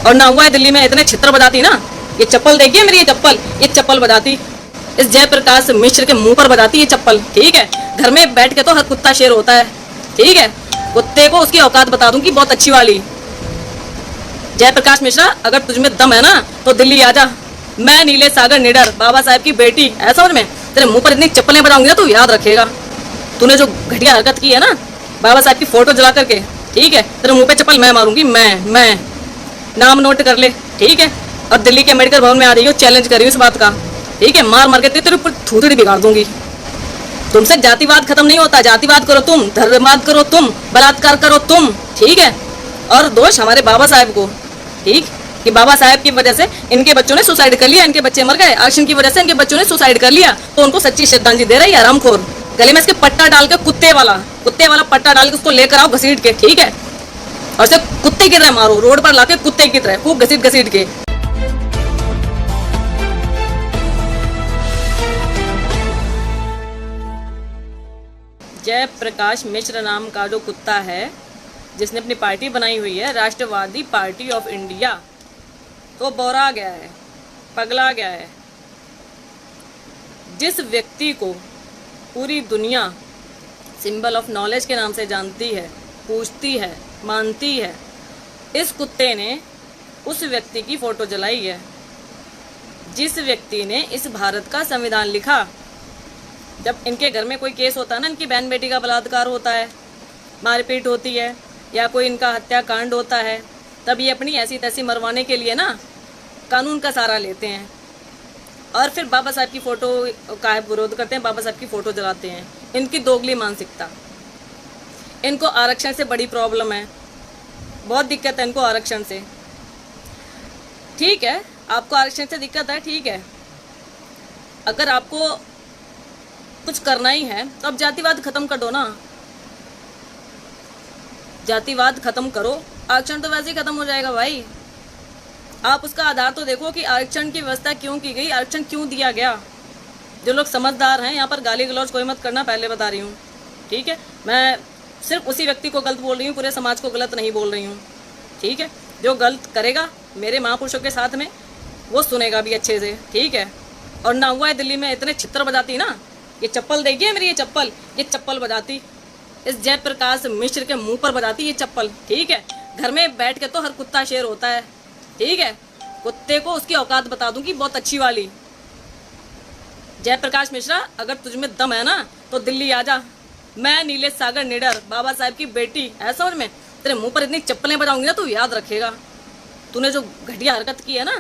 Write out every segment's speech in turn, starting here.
और ना हुआ है दिल्ली में इतने छित्र बजाती ना, ये चप्पल देखिए मेरी, ये चप्पल बजाती इस जयप्रकाश मिश्र के मुंह पर बजाती ये चप्पल। ठीक है, घर में बैठ के तो हर कुत्ता शेर होता है। ठीक है, कुत्ते को उसकी औकात बता दूंगी बहुत अच्छी वाली। जयप्रकाश मिश्रा, अगर तुझमें दम है ना तो दिल्ली आजा, मैं नीले सागर निडर बाबा साहब की बेटी, ऐसा समझ में। तेरे मुंह पर इतनी चप्पलें बजाऊंगी ना तू याद रखेगा। तूने जो घटिया हरकत की है ना बाबा साहब की फोटो जला करके, ठीक है, तेरे मुंह पे चप्पल मैं मारूंगी, मैं नाम नोट कर ले। ठीक है, और दिल्ली के मेडिकल भवन में आ रही हो, चैलेंज कर रही हूँ इस बात का। ठीक है, मार मार के तेरे ऊपर थूथड़ी बिगाड़ दूंगी। तुमसे जातिवाद खत्म नहीं होता, जातिवाद करो तुम, धर्मवाद करो तुम, बलात्कार करो तुम। ठीक है, और दोष हमारे बाबा साहब को। ठीक, कि बाबा साहब की वजह से इनके बच्चों ने सुसाइड कर लिया, इनके बच्चे मर गए, आरक्षण की वजह से इनके बच्चों ने सुसाइड कर लिया, तो उनको सच्ची श्रद्धांजलि दे रही है हरामखोर। गले में इसके पट्टा डाल के कुत्ते वाला पट्टा डाल के उसको लेकर आओ घसीट के। ठीक है, और उसे कुत्ते की तरह मारो, रोड पर लाके कुत्ते की तरह खूब घसीट घसीट के। जयप्रकाश मिश्र नाम का जो कुत्ता है, जिसने अपनी पार्टी बनाई हुई है राष्ट्रवादी पार्टी ऑफ इंडिया, तो बौरा गया है, पगला गया है। जिस व्यक्ति को पूरी दुनिया सिंबल ऑफ नॉलेज के नाम से जानती है, पूछती है, मानती है, इस कुत्ते ने उस व्यक्ति की फोटो जलाई है जिस व्यक्ति ने इस भारत का संविधान लिखा। जब इनके घर में कोई केस होता है ना, इनकी बहन बेटी का बलात्कार होता है, मारपीट होती है, या कोई इनका हत्याकांड होता है, तब ये अपनी ऐसी तैसी मरवाने के लिए ना कानून का सहारा लेते हैं और फिर बाबा साहब की फ़ोटो का विरोध करते हैं, बाबा साहब की फ़ोटो जलाते हैं। इनकी दोगली मानसिकता। इनको आरक्षण से बड़ी प्रॉब्लम है, बहुत दिक्कत है इनको आरक्षण से। ठीक है, आपको आरक्षण से दिक्कत है, ठीक है, अगर आपको कुछ करना ही है तो अब जातिवाद खत्म कर दो ना, जातिवाद खत्म करो, आरक्षण तो वैसे ही खत्म हो जाएगा भाई। आप उसका आधार तो देखो कि आरक्षण की व्यवस्था क्यों की गई, आरक्षण क्यों दिया गया। जो लोग समझदार हैं, यहाँ पर गाली गलौज कोई मत करना, पहले बता रही हूँ। ठीक है, मैं सिर्फ उसी व्यक्ति को गलत बोल रही हूँ, पूरे समाज को गलत नहीं बोल रही हूँ। ठीक है, जो गलत करेगा मेरे महापुरुषों के साथ में, वो सुनेगा भी अच्छे से। ठीक है, और ना हुआ है दिल्ली में इतने छित्र बजाती ना, ये चप्पल देखिए मेरी, ये चप्पल बजाती इस जयप्रकाश मिश्र के मुंह पर बजाती ये चप्पल। ठीक है, घर में बैठ के तो हर कुत्ता शेर होता है। ठीक है, कुत्ते को उसकी औकात बता दूंगी बहुत अच्छी वाली। जयप्रकाश मिश्रा, अगर तुझमें दम है ना तो दिल्ली आजा, मैं नीले सागर निडर बाबा साहब की बेटी, ऐसा समझ में। तेरे मुंह पर इतनी चप्पलें बजाऊंगी ना तू याद रखेगा। तूने जो घटिया हरकत की है ना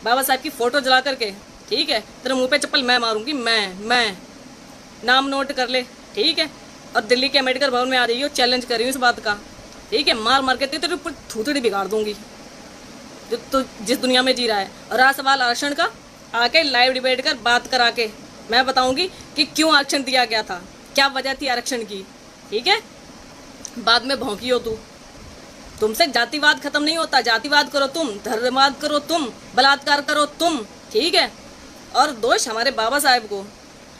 बाबा साहब की फोटो जला करके, ठीक है, तेरे मुंह पे चप्पल मैं मारूंगी, मैं नाम नोट कर ले। ठीक है, और दिल्ली के मेडिकल भवन में आ रही हो, चैलेंज कर रही हूँ इस बात का। ठीक है, मार मार के तेरे ऊपर थूथड़ी बिगाड़ दूंगी, जो तू जिस दुनिया में जी रहा है। और रहा सवाल आरक्षण का, आके लाइव डिबेट कर बात करा के मैं बताऊंगी कि क्यों आरक्षण दिया गया था, क्या वजह थी आरक्षण की। ठीक है, बाद में भौंकी हो तू। तुमसे जातिवाद खत्म नहीं होता, जातिवाद करो तुम, धर्मवाद करो तुम, बलात्कार करो तुम। ठीक है, और दोष हमारे बाबा साहब को।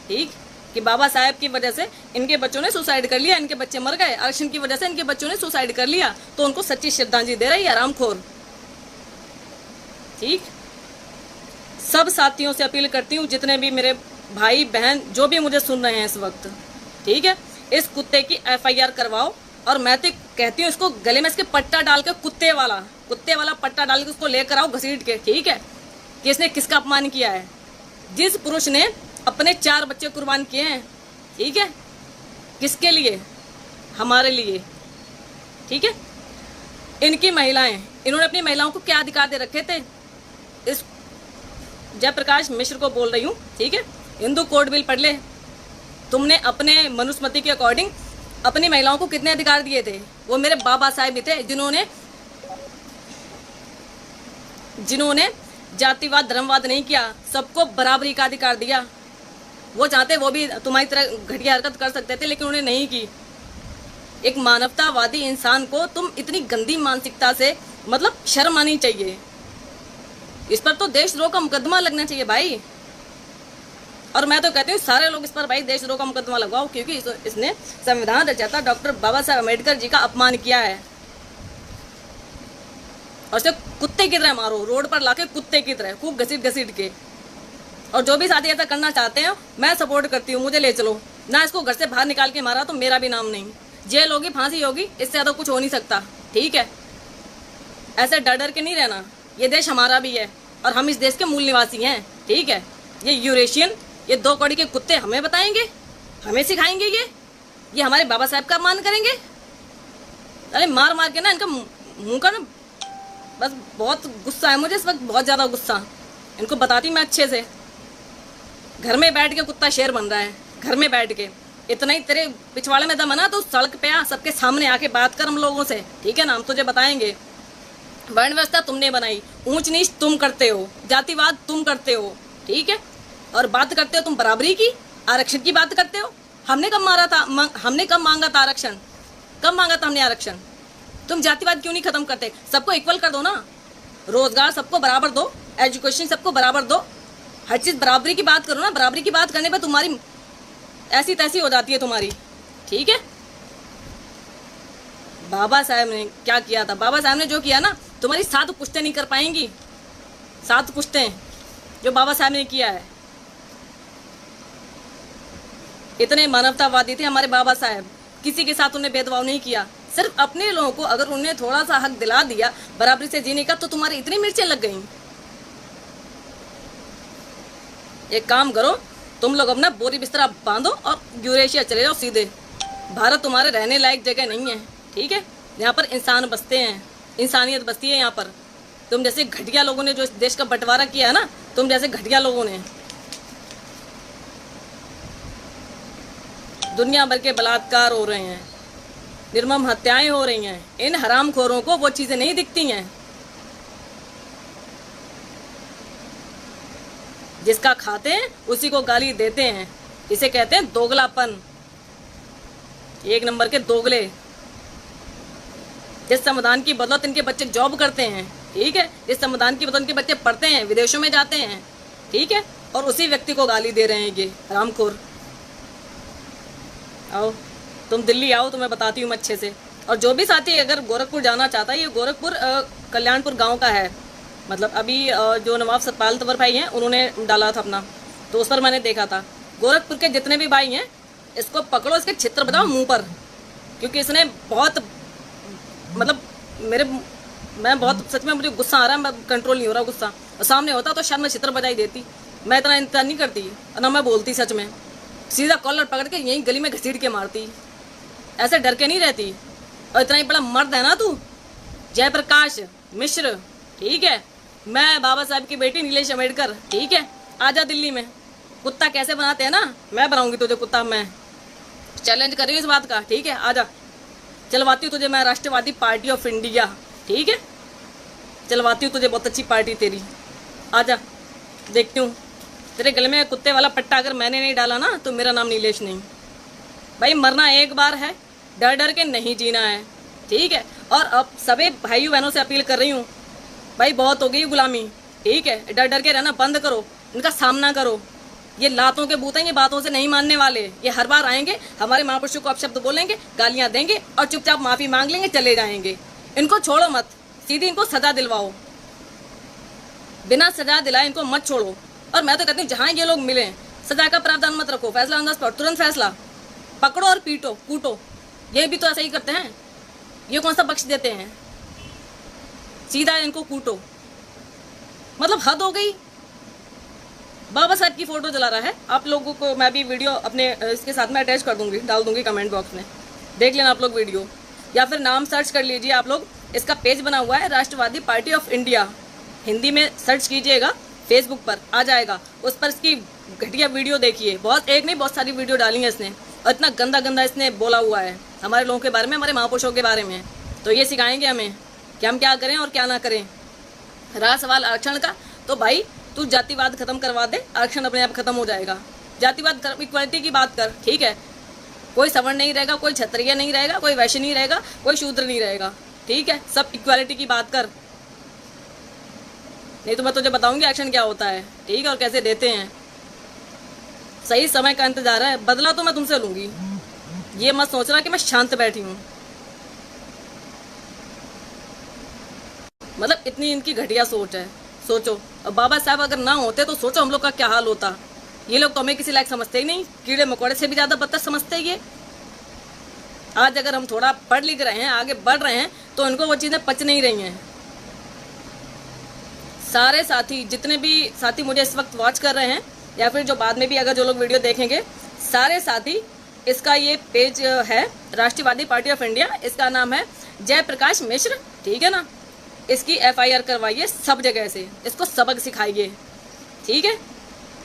ठीक, कि बाबा साहब की वजह से इनके बच्चों ने सुसाइड कर लिया, इनके बच्चे मर गए, आरक्षण की वजह से इनके बच्चों ने सुसाइड कर लिया, तो उनको सच्ची श्रद्धांजलि दे रही है हरामखोर। ठीक, सब साथियों से अपील करती हूँ, जितने भी मेरे भाई बहन जो भी मुझे सुन रहे हैं इस वक्त, ठीक है, इस कुत्ते की FIR करवाओ। और मैं तो कहती हूँ इसको गले में इसके पट्टा डाल के कुत्ते वाला पट्टा डाल के उसको लेकर आओ घसीट के। ठीक है, कि इसने किसका अपमान किया है। जिस पुरुष ने अपने 4 बच्चे कुर्बान किए हैं, ठीक है, किसके लिए, हमारे लिए। ठीक है, इनकी महिलाएं, इन्होंने अपनी महिलाओं को क्या अधिकार दे रखे थे। इस जयप्रकाश मिश्र को बोल रही हूँ, ठीक है, हिंदू कोड बिल पढ़ ले। तुमने अपने मनुस्मृति के अकॉर्डिंग अपनी महिलाओं को कितने अधिकार दिए थे। वो मेरे बाबा साहब भी थे जिन्होंने जातिवाद धर्मवाद नहीं किया, सबको बराबरी का अधिकार दिया। वो चाहते वो भी तुम्हारी तरह घटिया हरकत कर सकते थे, लेकिन उन्होंने नहीं की। एक मानवतावादी इंसान को तुम इतनी गंदी मानसिकता से, मतलब शर्म आनी चाहिए। इस पर तो देशद्रोह का मुकदमा लगना चाहिए भाई। और मैं तो कहती हूँ सारे लोग इस पर भाई देशद्रोह का मुकदमा लगवाओ, क्योंकि इसने संविधान रचयिता डॉक्टर बाबा साहब अम्बेडकर जी का अपमान किया है और कुत्ते की तरह मारो, रोड पर लाके कुत्ते की तरह खूब घसीट घसीट के। और जो भी साथी ऐसा करना चाहते हैं मैं सपोर्ट करती हूँ, मुझे ले चलो ना। इसको घर से बाहर निकाल के मारा तो मेरा भी नाम नहीं, जेल होगी, फांसी होगी, इससे ज़्यादा कुछ हो नहीं सकता। ठीक है, ऐसे डर डर के नहीं रहना। ये देश हमारा भी है और हम इस देश के मूल निवासी हैं। ठीक है, ये यूरेशियन, ये 2 कौड़ी के कुत्ते हमें बताएंगे, हमें सिखाएंगे, ये हमारे बाबा साहब का मान करेंगे। अरे मार मार के ना इनका मुंह का ना, बस बहुत गुस्सा है मुझे इस वक्त, बहुत ज़्यादा गुस्सा। इनको बताती मैं अच्छे से। घर में बैठ के कुत्ता शेर बन रहा है, घर में बैठ के। इतना ही तेरे पिछवाड़े में दम है ना तो सड़क पे आ, सबके सामने आके बात कर हम लोगों से। ठीक है ना, हम तुझे बताएंगे। वर्ण व्यवस्था तुमने बनाई, ऊंच नीच तुम करते हो, जातिवाद तुम करते हो। ठीक है, और बात करते हो तुम बराबरी की, आरक्षण की बात करते हो। हमने कब मारा था, हमने कब मांगा था आरक्षण? कब मांगा था हमने आरक्षण? तुम जातिवाद क्यों नहीं खत्म करते? सबको इक्वल कर दो ना, रोजगार सबको बराबर दो, एजुकेशन सबको बराबर दो, हर चीज बराबरी की बात करो ना। बराबरी की बात करने पे तुम्हारी ऐसी तैसी हो जाती है तुम्हारी। ठीक है, बाबा साहब ने क्या किया था? बाबा साहब ने जो किया ना, तुम्हारी 7 पुश्तें नहीं कर पाएंगी। 7 पुश्तें जो बाबा साहब ने किया है। इतने मानवतावादी थे हमारे बाबा साहब, किसी के साथ उन्हें भेदभाव नहीं किया। सिर्फ अपने लोगों को अगर उन्हें थोड़ा सा हक दिला दिया बराबरी से जीने का, तो तुम्हारी इतनी मिर्चें लग गई। एक काम करो, तुम लोग अपना बोरी बिस्तरा बांधो और यूरेशिया चले जाओ सीधे। भारत तुम्हारे रहने लायक जगह नहीं है। ठीक है, यहाँ पर इंसान बसते हैं, इंसानियत बसती है यहाँ पर। तुम जैसे घटिया लोगों ने जो इस देश का बंटवारा किया है ना, तुम जैसे घटिया लोगों ने, दुनिया भर के बलात्कार हो रहे हैं, निर्मम हत्याएं हो रही हैं। इन हरामखोरों को वो चीजें नहीं दिखती हैं। जिसका खाते हैं उसी को गाली देते हैं। इसे कहते हैं दोगलापन, 1 नंबर के दोगले। जिस संविधान की बदौलत इनके बच्चे जॉब करते हैं, ठीक है, जिस संविधान की बदौलत इनके बच्चे पढ़ते हैं, विदेशों में जाते हैं, ठीक है, और उसी व्यक्ति को गाली दे रहे हैं ये हरामखोर। आओ तुम दिल्ली आओ, तुम्हें बताती हूँ मैं अच्छे से। और जो भी साथी अगर गोरखपुर जाना चाहता है, ये गोरखपुर कल्याणपुर गांव का है। मतलब अभी जो नवाब सतपाल तंवर भाई हैं उन्होंने डाला था अपना, तो उस पर मैंने देखा था। गोरखपुर के जितने भी भाई हैं, इसको पकड़ो, इसके चित्र बताओ मुंह पर, क्योंकि इसने बहुत मतलब मैं बहुत सच में मुझे गुस्सा आ रहा है, मैं कंट्रोल नहीं हो रहा गुस्सा। और सामने होता तो शायद मैं चित्र बजाई देती, मैं इतना इंतजार नहीं करती और ना मैं बोलती। सच में सीधा कॉलर पकड़ के यहीं गली में घसीट के मारती, ऐसे डर के नहीं रहती। और इतना ही बड़ा मर्द है ना तू, जयप्रकाश मिश्र, ठीक है, मैं बाबा साहब की बेटी नीलेश अम्बेडकर, ठीक है, आजा दिल्ली में। कुत्ता कैसे बनाते हैं ना, मैं बनाऊंगी तुझे कुत्ता। मैं चैलेंज कर रही हूँ इस बात का, ठीक है, आजा, चलवाती हूँ तुझे मैं राष्ट्रवादी पार्टी ऑफ इंडिया, ठीक है, चलवाती हूँ तुझे, बहुत अच्छी पार्टी तेरी, आजा, देखती हूँ। तेरे गले में कुत्ते वाला पट्टा अगर मैंने नहीं डाला ना, तो मेरा नाम नीलेश नहीं। भाई मरना एक बार है, डर डर के नहीं जीना है, ठीक है। और अब सभी भाइयों बहनों से अपील कर रही हूँ, भाई बहुत हो गई गुलामी, ठीक है, डर डर के रहना बंद करो, इनका सामना करो। ये लातों के बूते हैं, ये बातों से नहीं मानने वाले। ये हर बार आएंगे, हमारे महापुरुषों को अपशब्द बोलेंगे, गालियां देंगे और चुपचाप माफी मांग लेंगे, चले जाएंगे। इनको छोड़ो मत, सीधी इनको सजा दिलवाओ, बिना सजा दिलाए इनको मत छोड़ो। और मैं तो कहती हूँ जहाँ ये लोग मिले, सजा का प्रावधान मत रखो, फैसला ऑन द स्पॉट, तुरंत फैसला, पकड़ो और पीटो कूटो। ये भी तो ऐसा ही करते हैं, ये कौन सा बख्श देते हैं, सीधा इनको कूटो। मतलब हद हो गई। बाबा साहब की फोटो जला रहा है, आप लोगों को मैं भी वीडियो अपने इसके साथ में अटैच कर दूंगी, डाल दूंगी कमेंट बॉक्स में, देख लेना आप लोग वीडियो, या फिर नाम सर्च कर लीजिए आप लोग। इसका पेज बना हुआ है राष्ट्रवादी पार्टी ऑफ इंडिया, हिंदी में सर्च कीजिएगा, फेसबुक पर आ जाएगा, उस पर इसकी घटिया वीडियो देखिए। बहुत एक नहीं, बहुत सारी वीडियो डाली है इसने, और इतना गंदा गंदा इसने बोला हुआ है हमारे लोगों के बारे में, हमारे महापुरुषों के बारे में। तो ये सिखाएंगे हमें कि हम क्या करें और क्या ना करें। रहा सवाल आरक्षण का, तो भाई तू जातिवाद खत्म करवा दे, आरक्षण अपने आप खत्म हो जाएगा। जातिवाद, इक्वालिटी की बात कर, ठीक है, कोई सवर्ण नहीं रहेगा, कोई क्षत्रिय नहीं रहेगा, कोई वैश्य नहीं रहेगा, कोई शूद्र नहीं रहेगा, ठीक है, सब इक्वालिटी की बात कर। नहीं तो मैं तुझे बताऊंगी आरक्षण क्या होता है, ठीक है, और कैसे देते हैं। सही समय का इंतजार है, बदला तो मैं तुमसे लूंगी, ये मत सोचना कि मैं शांत बैठी हूँ। मतलब इतनी इनकी घटिया सोच है। सोचो, अब बाबा साहब अगर ना होते तो सोचो हम लोग का क्या हाल होता। ये लोग तो हमें किसी लायक समझते ही नहीं, कीड़े मकोड़े से भी ज़्यादा बदतर समझते ही ये। आज अगर हम थोड़ा पढ़ लिख रहे हैं, आगे बढ़ रहे हैं, तो इनको वो चीज़ें पच नहीं रही हैं। सारे साथी, जितने भी साथी मुझे इस वक्त वॉच कर रहे हैं या फिर जो बाद में भी अगर जो लोग वीडियो देखेंगे, सारे साथी, इसका ये पेज है राष्ट्रवादी पार्टी ऑफ इंडिया, इसका नाम है जयप्रकाश मिश्र, ठीक है ना। इसकी FIR करवाइए सब जगह से, इसको सबक सिखाइए, ठीक है।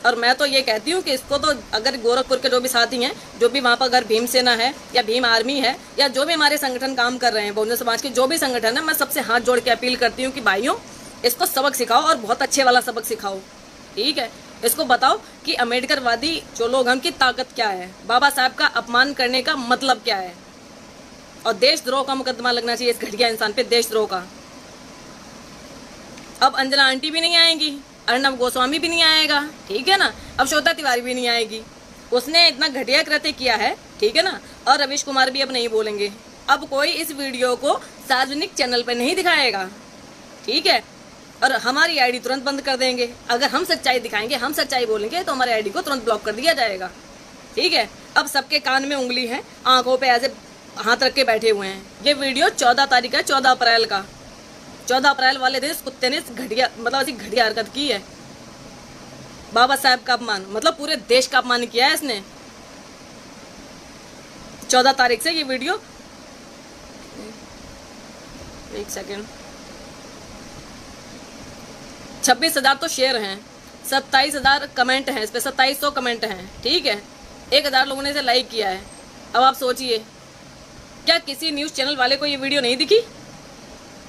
और मैं तो ये कहती हूँ कि इसको तो अगर गोरखपुर के जो भी साथी हैं, जो भी वहाँ पर अगर भीमसेना है या भीम आर्मी है या जो भी हमारे संगठन काम कर रहे हैं, बहुजन समाज के जो भी संगठन है, मैं सबसे हाथ जोड़ के अपील करती हूँ कि भाइयों इसको सबक सिखाओ और बहुत अच्छे वाला सबक सिखाओ, ठीक है। इसको बताओ कि अम्बेडकरवादी जो लोग हैं उनकी ताकत क्या है, बाबा साहब का अपमान करने का मतलब क्या है, और देशद्रोह का मुकदमा लगना चाहिए इस घटिया इंसान पे, देशद्रोह का। अब अंजना आंटी भी नहीं आएंगी, अर्नब गोस्वामी भी नहीं आएगा, ठीक है ना। अब श्वेता तिवारी भी नहीं आएगी, उसने इतना घटिया कृत्य किया है, ठीक है ना। और रवीश कुमार भी अब नहीं बोलेंगे। अब कोई इस वीडियो को सार्वजनिक चैनल पर नहीं दिखाएगा, ठीक है। और हमारी आईडी तुरंत बंद कर देंगे। अगर हम सच्चाई दिखाएंगे, हम सच्चाई बोलेंगे, तो हमारी आईडी को तुरंत ब्लॉक कर दिया जाएगा, ठीक है। अब सबके कान में उंगली है, आंखों पे ऐसे हाथ रख के बैठे हुए हैं। ये वीडियो 14 तारीख है, 14 अप्रैल का। 14 अप्रैल वाले दिन इस कुत्ते ने इस घटिया, मतलब ऐसी घटिया हरकत की है। बाबा साहब का अपमान, मतलब पूरे देश का अपमान किया है इसने। 14 तारीख से ये वीडियो, एक सेकेंड, 26,000 तो शेयर हैं, 27,000 कमेंट हैं इस पर, 2700 कमेंट हैं, ठीक है। 1,000 लोगों ने इसे लाइक किया है। अब आप सोचिए, क्या किसी न्यूज़ चैनल वाले को ये वीडियो नहीं दिखी?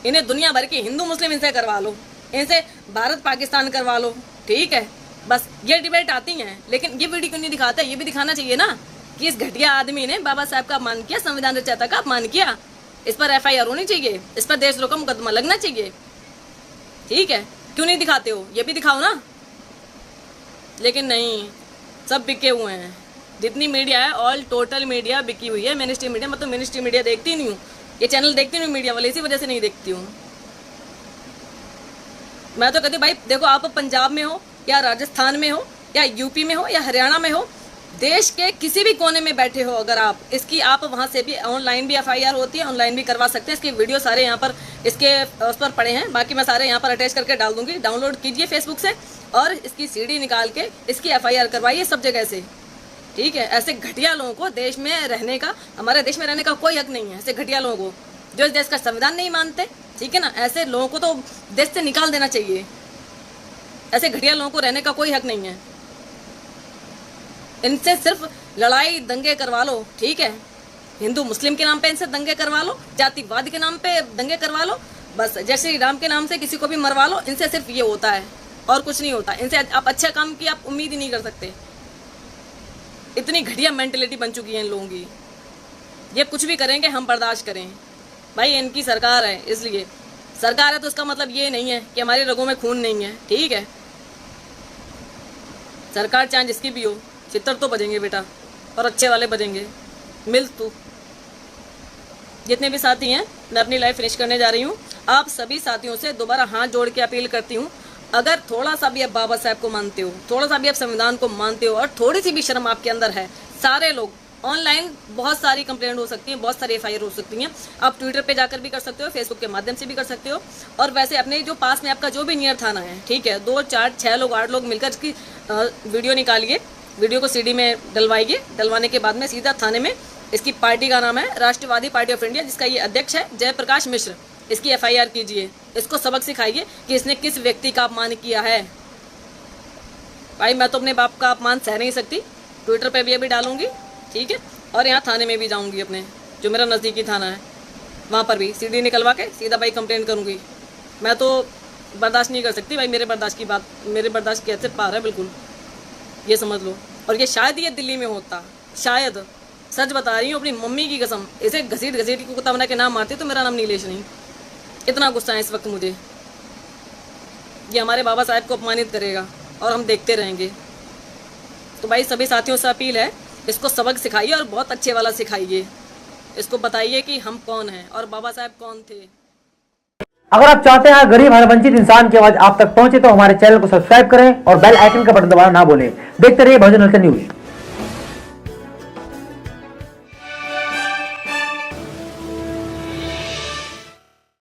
इन्हें दुनिया भर की हिंदू मुस्लिम इनसे करवा लो, इनसे भारत पाकिस्तान करवा लो, ठीक है। बस ये डिबेट आती हैं, लेकिन ये वीडियो क्यों नहीं दिखाते? ये भी दिखाना चाहिए ना कि इस घटिया आदमी ने बाबा साहब का अपमान किया, संविधान रचयिता का अपमान किया। इस पर FIR होनी चाहिए, इस पर देशद्रोह का मुकदमा लगना चाहिए, ठीक है। क्यों नहीं दिखाते हो? ये भी दिखाओ ना। लेकिन नहीं, सब बिके हुए हैं। जितनी मीडिया है, ऑल टोटल मीडिया बिकी हुई है। मिनिस्ट्री मीडिया, मैं तो मिनिस्ट्री मीडिया देखती नहीं हूँ, ये चैनल देखती नहीं मीडिया वाले, इसी वजह से नहीं देखती हूँ। मैं तो कहती हूँ भाई देखो, आप पंजाब में हो या राजस्थान में हो या यूपी में हो या हरियाणा में हो, देश के किसी भी कोने में बैठे हो, अगर आप इसकी, आप वहाँ से भी ऑनलाइन भी FIR होती है, ऑनलाइन भी करवा सकते हैं। इसके वीडियो सारे यहाँ पर इसके उस पर पड़े हैं, बाकी मैं सारे यहाँ पर अटैच करके डाल दूंगी। डाउनलोड कीजिए फेसबुक से और इसकी CD निकाल के इसकी FIR करवाइए सब जगह से, ठीक है। ऐसे घटिया लोगों को देश में रहने का, हमारे देश में रहने का कोई हक नहीं है। ऐसे घटिया लोगों को, जो इस देश का संविधान नहीं मानते, ठीक है ना, ऐसे लोगों को तो देश से निकाल देना चाहिए। ऐसे घटिया लोगों को रहने का कोई हक नहीं है। इनसे सिर्फ लड़ाई दंगे करवा लो, ठीक है। हिंदू मुस्लिम के नाम पे इनसे दंगे करवा लो, जातिवाद के नाम पे दंगे करवा लो, बस जय श्री राम के नाम से किसी को भी मरवा लो। इनसे सिर्फ ये होता है और कुछ नहीं होता। इनसे आप अच्छा काम की आप उम्मीद ही नहीं कर सकते। इतनी घटिया मेंटेलिटी बन चुकी है इन लोगों की। ये कुछ भी करेंगे हम बर्दाश्त करें। भाई इनकी सरकार है, इसलिए सरकार है तो इसका मतलब ये नहीं है कि हमारे रगों में खून नहीं है, ठीक है। सरकार चाहे जिसकी भी हो, चित्तर तो बजेंगे बेटा, और अच्छे वाले बजेंगे। मिल तू। जितने भी साथी हैं, मैं अपनी लाइफ फिनिश करने जा रही हूँ। आप सभी साथियों से दोबारा हाथ जोड़ के अपील करती हूँ, अगर थोड़ा सा भी आप बाबा साहब को मानते हो, थोड़ा सा भी आप संविधान को मानते हो और थोड़ी सी भी शर्म आपके अंदर है, सारे लोग ऑनलाइन बहुत सारी कंप्लेंट हो सकती है, बहुत सारी FIR हो सकती हैं। आप ट्विटर पे जाकर भी कर सकते हो, फेसबुक के माध्यम से भी कर सकते हो, और वैसे अपने जो पास में आपका जो भी नियर थाना है, ठीक है, 2, 4, 6 लोग, 8 लोग मिलकर इसकी वीडियो निकालिए, वीडियो को CD में डलवाइए। डलवाने के बाद में सीधा थाने में, इसकी पार्टी का नाम है राष्ट्रवादी पार्टी ऑफ इंडिया, जिसका ये अध्यक्ष है जयप्रकाश मिश्र, इसकी FIR कीजिए। इसको सबक सिखाइए कि इसने किस व्यक्ति का अपमान किया है। भाई मैं तो अपने बाप का अपमान सह नहीं सकती, ट्विटर पे भी अभी डालूंगी, ठीक है, और यहाँ थाने में भी जाऊंगी, अपने जो मेरा नज़दीकी थाना है वहाँ पर भी CD निकलवा के सीधा भाई कंप्लेंट करूँगी। मैं तो बर्दाश्त नहीं कर सकती भाई, मेरे बर्दाश्त की बात, मेरे बर्दाश्त की हद से पार है बिल्कुल, ये समझ लो। और ये शायद ये दिल्ली में होता, शायद, सच बता रही हूँ अपनी मम्मी की कसम। इसे घसीट घसीट की कुत्ता बना के नाम मारते तो मेरा नाम नीलेश नहीं। इतना गुस्सा है इस वक्त मुझे। ये हमारे बाबा साहब को अपमानित करेगा और हम देखते रहेंगे। तो भाई सभी साथियों से अपील है, इसको सबक सिखाइए और बहुत अच्छे वाला सिखाइए। इसको बताइए कि हम कौन हैं और बाबा साहब कौन थे। अगर आप चाहते हैं गरीब हर वंचित इंसान की आवाज आप तक पहुंचे तो हमारे चैनल को सब्सक्राइब करें और बेल आइकन का बटन दबाना ना भूलें। देखते रहिए बहुजन हलचल न्यूज।